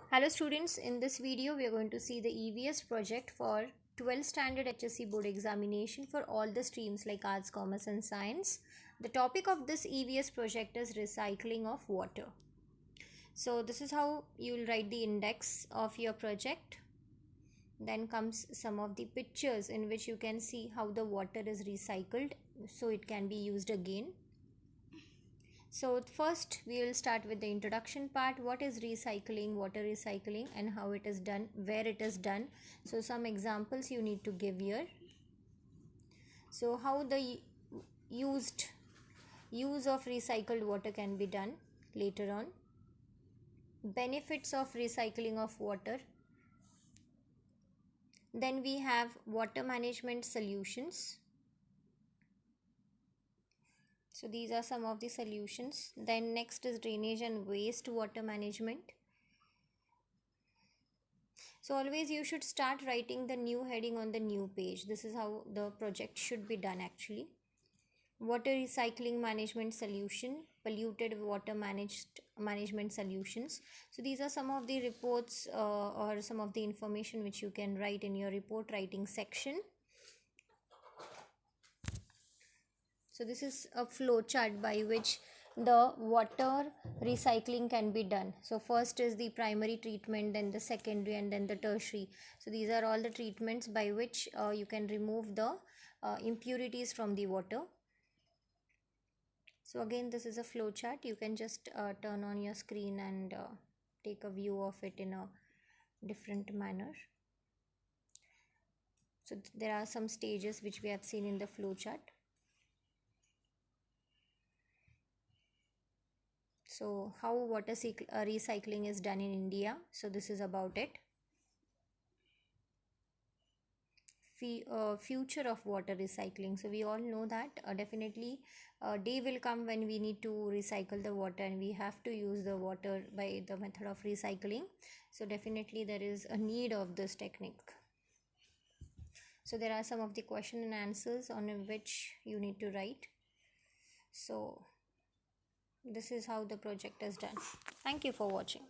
Hello students, in this video we are going to see the EVS project for 12th standard HSC board examination for all the streams like arts, commerce and science. The topic of this EVS project is recycling of water. So this is how you will write the index of your project. Then comes some of the pictures in which you can see how the water is recycled so it can be used again. So first we will start with the introduction part. What is recycling, water recycling, and how it is done, where it is done. So some examples you need to give here. So how the use of recycled water can be done later on. Benefits of recycling of water. Then we have water management solutions. So these are some of the solutions. Then next is drainage and waste water management. So always you should start writing the new heading on the new page. This is how the project should be done actually. Water recycling management solution, polluted water management solutions. So these are some of the reports or some of the information which you can write in your report writing section. So this is a flow chart by which the water recycling can be done. So first is the primary treatment, then the secondary, and then the tertiary. So these are all the treatments by which you can remove the impurities from the water. So again, this is a flow chart. You can just turn on your screen and take a view of it in a different manner. So there are some stages which we have seen in the flow chart. So how water recycling is done in India. So this is about it. Future of water recycling. So we all know that definitely a day will come when we need to recycle the water and we have to use the water by the method of recycling. So definitely there is a need of this technique. So there are some of the question and answers on which you need to write. So this is how the project is done. Thank you for watching.